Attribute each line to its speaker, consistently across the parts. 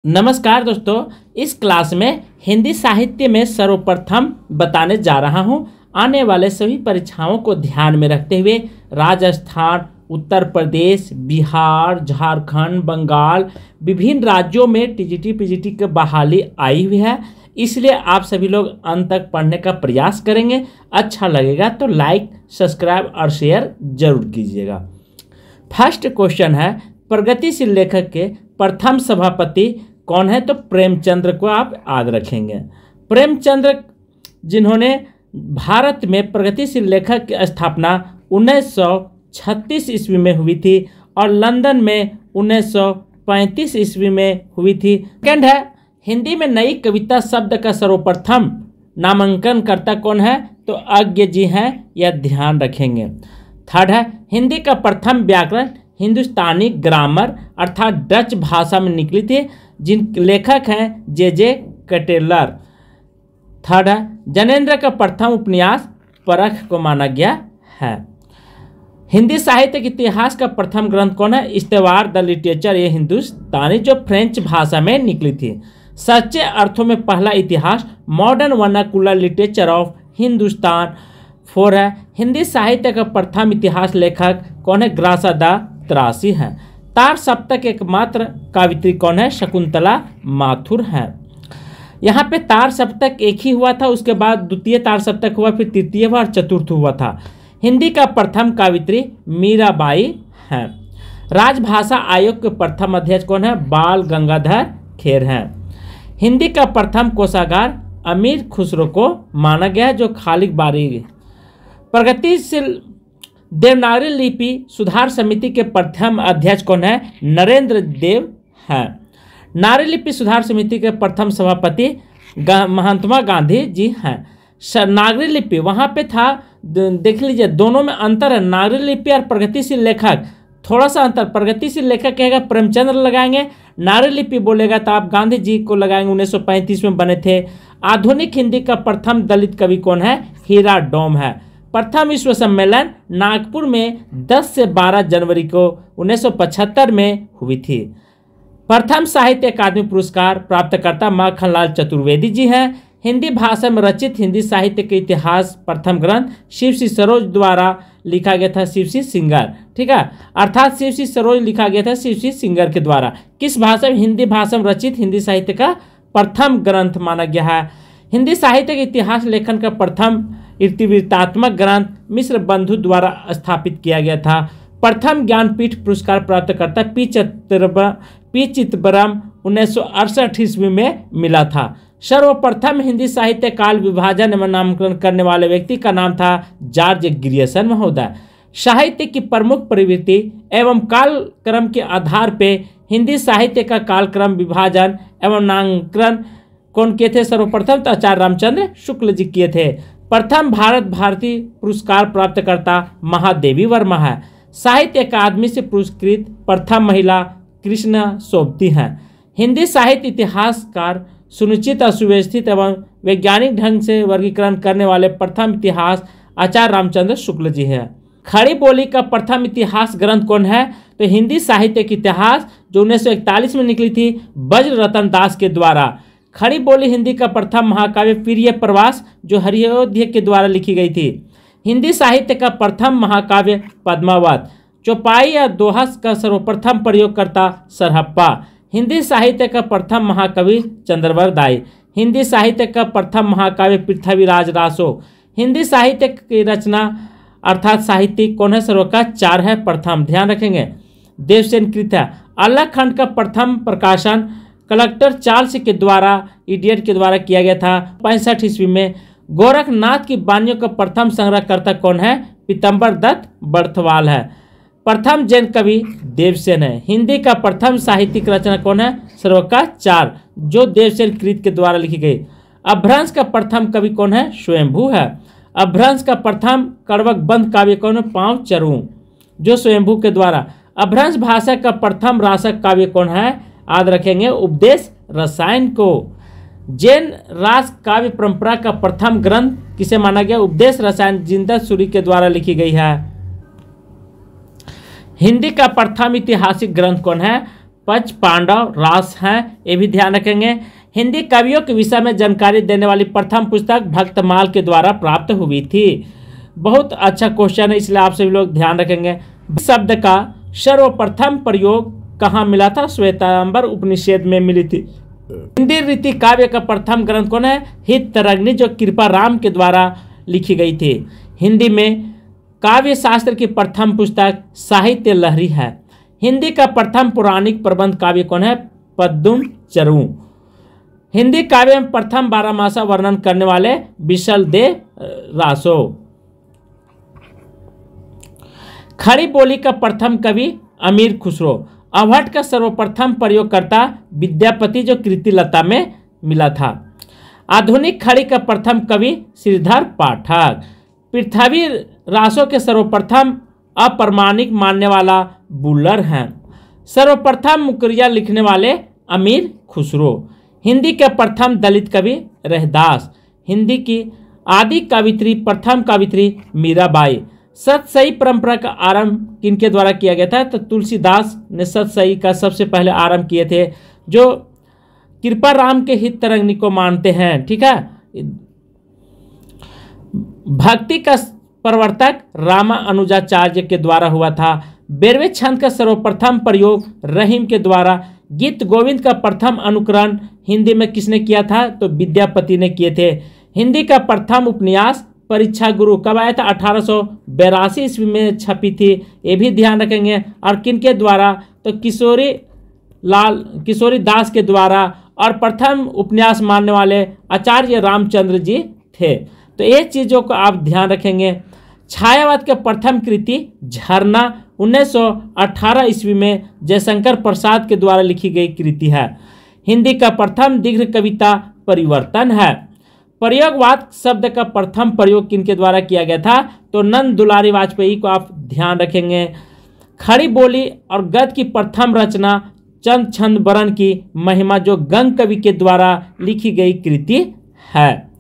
Speaker 1: नमस्कार दोस्तों, इस क्लास में हिंदी साहित्य में सर्वप्रथम बताने जा रहा हूं। आने वाले सभी परीक्षाओं को ध्यान में रखते हुए राजस्थान, उत्तर प्रदेश, बिहार, झारखंड, बंगाल, विभिन्न राज्यों में टीजीटी पीजीटी की बहाली आई हुई है। इसलिए आप सभी लोग अंत तक पढ़ने का प्रयास करेंगे। अच्छा लगेगा तो लाइक, सब्सक्राइब और शेयर जरूर कीजिएगा। फर्स्ट क्वेश्चन है, प्रगतिशील लेखक के प्रथम सभापति कौन है? तो प्रेमचंद्र को आप याद रखेंगे। प्रेमचंद्र जिन्होंने भारत में प्रगतिशील लेखक की स्थापना 1936 ईस्वी में हुई थी और लंदन में 1935 ईस्वी में हुई थी। सेकंड है, हिंदी में नई कविता शब्द का सर्वप्रथम नामांकन करता कौन है? तो अज्ञ जी हैं, यह ध्यान रखेंगे। थर्ड है, हिंदी का प्रथम व्याकरण हिंदुस्तानी ग्रामर अर्थात डच भाषा में निकली थी, जिन लेखक हैं जे कटेलर। थर्ड है, जैनेन्द्र का प्रथम उपन्यास परख को माना गया है। हिंदी साहित्य के इतिहास का प्रथम ग्रंथ कौन है? इस्तेवार द लिटरेचर ए हिंदुस्तानी, जो फ्रेंच भाषा में निकली थी। सच्चे अर्थों में पहला इतिहास modern vernacular literature of Hindustan. Four है, हिंदी साहित्य का प्रथम इतिहास लेखक कौन है? ग्रासा द त्रासी है। तार सप्तक एकमात्र कावित्री कौन है? शकुंतला माथुर है। यहाँ पे तार सप्तक एक ही हुआ था, उसके बाद द्वितीय तार सप्तक हुआ, फिर तृतीय और चतुर्थ हुआ था। हिंदी का प्रथम कावित्री मीराबाई है। राजभाषा आयोग के प्रथम अध्यक्ष कौन है? बाल गंगाधर खेर हैं। हिंदी का प्रथम कोषागार अमीर खुसरो को माना गया है, जो खालिद बारी। प्रगतिशील देवनागरी लिपि सुधार समिति के प्रथम अध्यक्ष कौन है? नरेंद्र देव है। नारी लिपि सुधार समिति के प्रथम सभापति महात्मा गांधी जी हैं। नागरी लिपि वहाँ पे था, देख लीजिए दोनों में अंतर है। नागरी लिपि और प्रगतिशील लेखक थोड़ा सा अंतर। प्रगतिशील लेखक कहेगा प्रेमचंद्र लगाएंगे, नागरी लिपि बोलेगा तो आप गांधी जी को लगाएंगे, 1935 में बने थे। आधुनिक हिंदी का प्रथम दलित कवि कौन है? हीरा डोम है। प्रथम विश्व सम्मेलन नागपुर में 10 से 12 जनवरी को 1975 में हुई थी। प्रथम साहित्य अकादमी पुरस्कार प्राप्तकर्ता माखनलाल चतुर्वेदी जी हैं। हिंदी भाषा में रचित हिंदी साहित्य के इतिहास प्रथम ग्रंथ शिवसी सरोज द्वारा लिखा गया था, शिवसी सिंगर। ठीक है, अर्थात शिवसी सरोज लिखा गया था शिवसी सिंगर के द्वारा। किस भाषा में? हिंदी भाषा में रचित हिंदी साहित्य का प्रथम ग्रंथ माना गया है। हिंदी साहित्य के इतिहास लेखन का प्रथम इतिवृत्तात्मक ग्रंथ मिश्र बंधु द्वारा स्थापित किया गया था। प्रथम ज्ञानपीठ पुरस्कार प्राप्तकर्ता पी चिदंबरम 1968 ईस्वी में मिला था। सर्वप्रथम हिंदी साहित्य काल विभाजन एवं नामकरण करने वाले व्यक्ति का नाम था जॉर्ज ग्रियर्सन महोदय। साहित्य की प्रमुख प्रवृत्ति एवं कालक्रम के आधार पर हिंदी साहित्य का कालक्रम विभाजन एवं नामकरण कौन किए थे? सर्वप्रथम तो आचार्य रामचंद्र शुक्ल जी किए थे। प्रथम भारत भारती पुरस्कार प्राप्तकर्ता महादेवी वर्मा है। साहित्य अकादमी से पुरस्कृत प्रथम महिला कृष्ण सोबती हैं। हिंदी साहित्य इतिहासकार सुनिश्चित और सुव्यवस्थित एवं वैज्ञानिक ढंग से वर्गीकरण करने वाले प्रथम इतिहास आचार्य रामचंद्र शुक्ल जी हैं। खड़ी बोली का प्रथम इतिहास ग्रंथ कौन है? तो हिंदी साहित्य के इतिहास, जो 1941 में निकली थी वज्र रतन दास के द्वारा। खड़ी बोली हिंदी का प्रथम महाकाव्य प्रिय प्रवास, जो हरियोध्य के द्वारा लिखी गई थी। हिंदी साहित्य का प्रथम महाकाव्य पद्मावत। चौपाई या दोहा का सर्वप्रथम प्रयोगकर्ता सरहप्पा। हिंदी साहित्य का प्रथम महाकवि चंद्रवर दाई। हिंदी साहित्य का प्रथम महाकाव्य पृथ्वीराज रासो। हिंदी साहित्य की रचना अर्थात साहित्यिक कौन है? सर्वका है प्रथम, ध्यान रखेंगे। देवसेन कृत है। अलग खंड का प्रथम प्रकाशन कलेक्टर चार्ल्स के द्वारा इडियट के द्वारा किया गया था 65 ईस्वी में। गोरखनाथ की वाणियों का प्रथम संग्रहकर्ता कौन है? पीतम्बर दत्त बर्थवाल है। प्रथम जैन कवि देवसेन है। हिंदी का प्रथम साहित्यिक रचना कौन है? सर्वका, जो देवसेन कृत के द्वारा लिखी गई। अभ्रंश का प्रथम कवि कौन है? स्वयंभू है। अभ्रंश का प्रथम कड़वक बंध काव्य कौन है? पांव चरू, जो स्वयंभू के द्वारा। अभ्रंश भाषा का प्रथम रासक काव्य कौन है? याद रखेंगे उपदेश रसायन को। जैन रास काव्य परंपरा का प्रथम ग्रंथ किसे माना गया? उपदेश रसायन, जिंदा सूरी के द्वारा लिखी गई है। हिंदी का प्रथम ऐतिहासिक ग्रंथ कौन है? पंच पांडव रास हैं, ये भी ध्यान रखेंगे। हिंदी कवियों के विषय में जानकारी देने वाली प्रथम पुस्तक भक्तमाल के द्वारा प्राप्त हुई थी। बहुत अच्छा क्वेश्चन है, इसलिए आप सभी लोग ध्यान रखेंगे। शब्द का सर्वप्रथम प्रयोग कहाँ मिला था? श्वेतांबर उपनिषद में मिली थी। हिंदी रीति काव्य का प्रथम ग्रंथ कौन है? हित तरंगिणी, जो कृपा राम के द्वारा लिखी गई थी। हिंदी में काव्य शास्त्र की प्रथम पुस्तक साहित्य लहरी है। हिंदी का प्रथम पौराणिक प्रबंध काव्य कौन है? पद्म चरू। हिंदी काव्य में प्रथम बारहमासा वर्णन करने वाले विशल देव रासो। खड़ी बोली का प्रथम कवि अमीर खुसरो। अवहट का सर्वप्रथम प्रयोगकर्ता विद्यापति, जो कृतिलता में मिला था। आधुनिक खड़ी का प्रथम कवि श्रीधर पाठक। पृथ्वी रासों के सर्वप्रथम अप्रमाणिक मानने वाला बुल्लर हैं। सर्वप्रथम मुकरिया लिखने वाले अमीर खुसरो। हिंदी के प्रथम दलित कवि रहदास। हिंदी की आदि कवित्री प्रथम कवित्री मीराबाई। सतसई परंपरा का आरंभ किनके द्वारा किया गया था? तो तुलसीदास ने सतसई का सबसे पहले आरंभ किए थे, जो कृपा राम के हित तरंगिणी को मानते हैं। ठीक है। भक्ति का प्रवर्तक रामा अनुजाचार्य के द्वारा हुआ था। 12वें छंद का सर्वप्रथम प्रयोग रहीम के द्वारा। गीत गोविंद का प्रथम अनुकरण हिंदी में किसने किया था? तो विद्यापति ने किए थे। हिंदी का प्रथम उपन्यास परीक्षा गुरु कब आया था? 1882 ईस्वी में छपी थी, ये भी ध्यान रखेंगे। और किनके द्वारा? तो किशोरी दास के द्वारा। और प्रथम उपन्यास मानने वाले आचार्य रामचंद्र जी थे। तो ये चीज़ों को आप ध्यान रखेंगे। छायावाद के प्रथम कृति झरना 1918 ईस्वी में जयशंकर प्रसाद के द्वारा लिखी गई कृति है। हिंदी का प्रथम दीर्घ कविता परिवर्तन है। प्रयोगवाद शब्द का प्रथम प्रयोग किनके द्वारा किया गया था? तो नंद दुलारी वाजपेयी को आप ध्यान रखेंगे। खड़ी बोली और गद्य की प्रथम रचना चंद छंद बरन की महिमा, जो गंग कवि के द्वारा लिखी गई कृति है।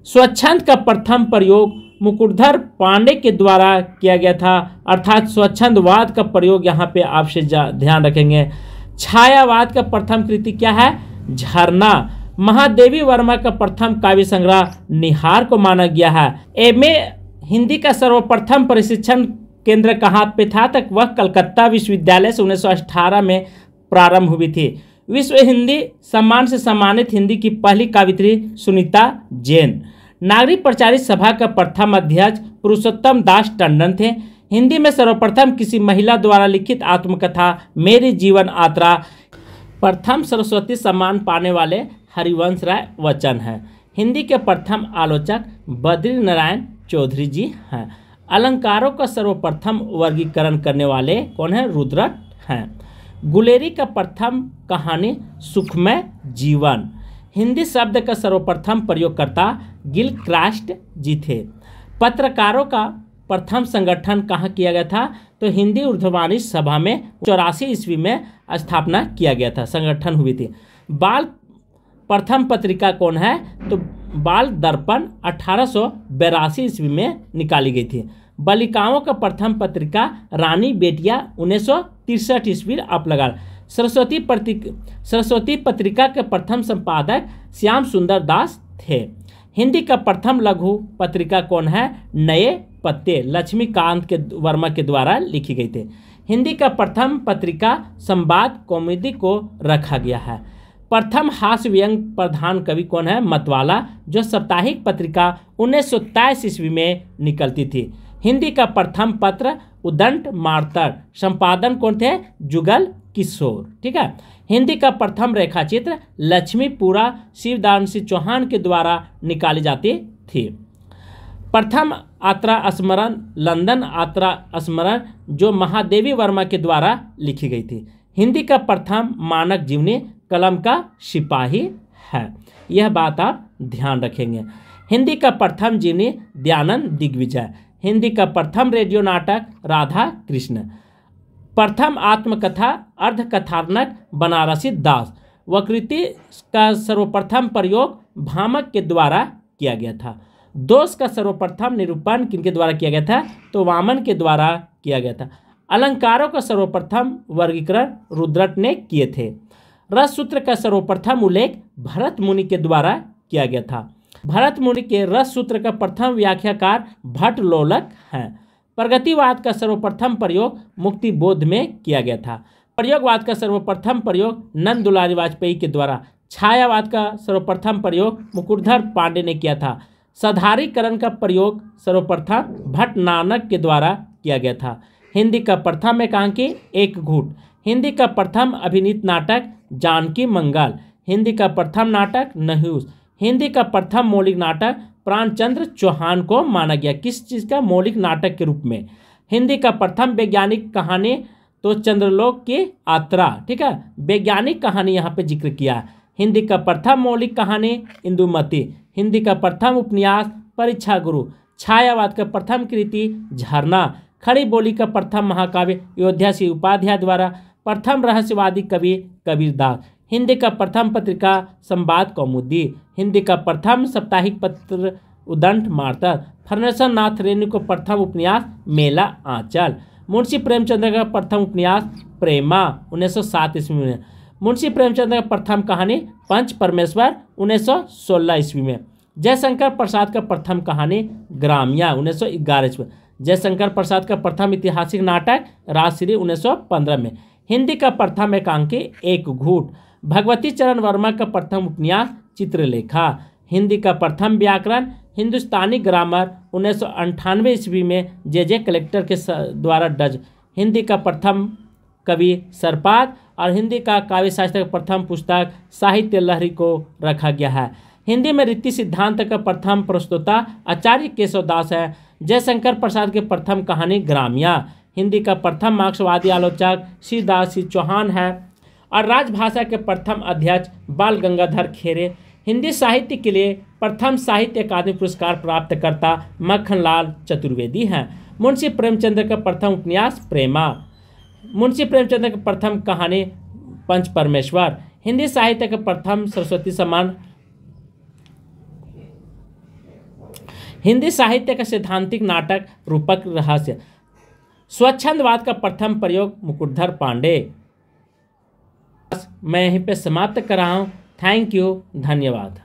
Speaker 1: स्वच्छंद का प्रथम प्रयोग मुकुटधर पांडे के द्वारा किया गया था, अर्थात स्वच्छंदवाद का प्रयोग यहाँ पे आपसे ध्यान रखेंगे। छायावाद का प्रथम कृति क्या है? झरना। महादेवी वर्मा का प्रथम काव्य संग्रह निहार को माना गया है। एमए हिंदी का सर्वप्रथम प्रशिक्षण केंद्र कहाँ पे था? तक वह कलकत्ता विश्वविद्यालय से 1918 में प्रारंभ हुई थी। विश्व हिंदी सम्मान से सम्मानित हिंदी की पहली कवित्री सुनीता जैन। नागरिक प्रचारित सभा का प्रथम अध्यक्ष पुरुषोत्तम दास टंडन थे। हिंदी में सर्वप्रथम किसी महिला द्वारा लिखित आत्मकथा मेरी जीवन यात्रा। प्रथम सरस्वती सम्मान पाने वाले हरिवंश राय बच्चन हैं। हिंदी के प्रथम आलोचक बद्री नारायण चौधरी जी हैं। अलंकारों का सर्वप्रथम वर्गीकरण करने वाले कौन है? रुद्रट हैं। गुलेरी का प्रथम कहानी सुखमय जीवन। हिंदी शब्द का सर्वप्रथम प्रयोगकर्ता गिलक्रास्ट जी थे। पत्रकारों का प्रथम संगठन कहाँ किया गया था? तो हिंदी उर्दूवाणी सभा में 84 ईस्वी में स्थापना किया गया था, संगठन हुई थी। बाल प्रथम पत्रिका कौन है? तो बाल दर्पण 1882 ईस्वी में निकाली गई थी। बालिकाओं का प्रथम पत्रिका रानी बेटिया 1963 ईस्वी आप लगा। सरस्वती पत्रिका के प्रथम संपादक श्याम सुंदर दास थे। हिंदी का प्रथम लघु पत्रिका कौन है? नए पत्ते लक्ष्मीकांत के वर्मा के द्वारा लिखी गई थी। हिंदी का प्रथम पत्रिका संवाद कॉमेडी को रखा गया है। प्रथम हास्य व्यंग प्रधान कवि कौन है? मतवाला, जो साप्ताहिक पत्रिका 1923 ईस्वी में निकलती थी। हिंदी का प्रथम पत्र उदंड मार्तर, संपादन कौन थे? जुगल किशोर। ठीक है। हिंदी का प्रथम रेखाचित्र लक्ष्मीपुरा शिवदान सिंह चौहान के द्वारा निकाली जाती थी। प्रथम यात्रा स्मरण लंदन यात्रा स्मरण, जो महादेवी वर्मा के द्वारा लिखी गई थी। हिंदी का प्रथम मानक जीवनी कलम का सिपाही है। यह बात आप ध्यान रखेंगे। हिंदी का प्रथम जीवनी दयानंद दिग्विजय। हिंदी का प्रथम रेडियो नाटक राधा कृष्ण। प्रथम आत्मकथा अर्धकथानक बनारसी दास। वकृति का सर्वप्रथम प्रयोग भामक के द्वारा किया गया था। दोष का सर्वप्रथम निरूपण किनके द्वारा किया गया था? तो वामन के द्वारा किया गया था। अलंकारों का सर्वप्रथम वर्गीकरण रुद्रट ने किए थे। रस सूत्र का सर्वप्रथम उल्लेख भरत मुनि के द्वारा किया गया था। भरत मुनि के रस सूत्र का प्रथम व्याख्याकार भट्ट लोलक हैं। प्रगतिवाद का सर्वप्रथम प्रयोग मुक्ति बोध में किया गया था। प्रयोगवाद का सर्वप्रथम प्रयोग नंद दुलारी वाजपेयी के द्वारा। छायावाद का सर्वप्रथम प्रयोग मुकुटधर पांडे ने किया था। साधारीकरण का प्रयोग सर्वप्रथम भट्ट नानक के द्वारा किया गया था। हिंदी का प्रथम एकांकी एक घूट। हिंदी का प्रथम अभिनीत नाटक जानकी मंगल। हिंदी का प्रथम नाटक नहुस। हिंदी का प्रथम मौलिक नाटक प्राणचंद्र चौहान को माना गया किस चीज़ का मौलिक नाटक के रूप में। हिंदी का प्रथम वैज्ञानिक कहानी तो चंद्रलोक की यात्रा, ठीक है, वैज्ञानिक कहानी यहाँ पे जिक्र किया। हिंदी का प्रथम मौलिक कहानी इंदुमती। हिंदी का प्रथम उपन्यास परीक्षा गुरु। छायावाद का प्रथम कृति झरना। खड़ी बोली का प्रथम महाकाव्य अयोध्या सिंह उपाध्याय द्वारा। प्रथम रहस्यवादी कवि कबीरदास। हिंदी का प्रथम पत्रिका संवाद कौमुदी। हिंदी का प्रथम साप्ताहिक पत्र उदंड मार्तर। फर्नेश्वर नाथ रेणु को प्रथम उपन्यास मेला आंचल। मुंशी प्रेमचंद्र का प्रथम उपन्यास प्रेमा 1907 ईस्वी में। मुंशी प्रेमचंद्र का प्रथम कहानी पंच परमेश्वर 1916 ईस्वी में। जयशंकर प्रसाद का प्रथम कहानी ग्रामिया 1911 ईस्वी में। जयशंकर प्रसाद का प्रथम ऐतिहासिक नाटक राजश्री 1915 में। हिंदी का प्रथम एकांकी एक घूट। भगवती चरण वर्मा का प्रथम उपन्यास चित्रलेखा। हिंदी का प्रथम व्याकरण हिंदुस्तानी ग्रामर 1998 ईस्वी में जे कलेक्टर के द्वारा दर्ज। हिंदी का प्रथम कवि सरपाद और हिंदी का काव्य शास्त्र का प्रथम पुस्तक साहित्य लहरी को रखा गया है। हिंदी में रीति सिद्धांत का प्रथम प्रस्तोता आचार्य केशवदास है। जयशंकर प्रसाद के प्रथम कहानी ग्रामिया। हिंदी का प्रथम मार्क्सवादी आलोचक श्रीदास सिंह चौहान है और राजभाषा के प्रथम अध्यक्ष बाल गंगाधर खेरे। हिंदी साहित्य के लिए प्रथम साहित्य अकादमी पुरस्कार प्राप्तकर्ता मक्खनलाल चतुर्वेदी हैं। मुंशी प्रेमचंद्र का प्रथम उपन्यास प्रेमा। मुंशी प्रेमचंद्र का प्रथम कहानी पंच परमेश्वर। हिंदी साहित्य का प्रथम सरस्वती सम्मान। हिंदी साहित्य का सैद्धांतिक नाटक रूपक रहस्य। स्वच्छंदवाद का प्रथम प्रयोग मुकुटधर पांडे। मैं यहीं पे समाप्त कर रहा हूँ। थैंक यू, धन्यवाद।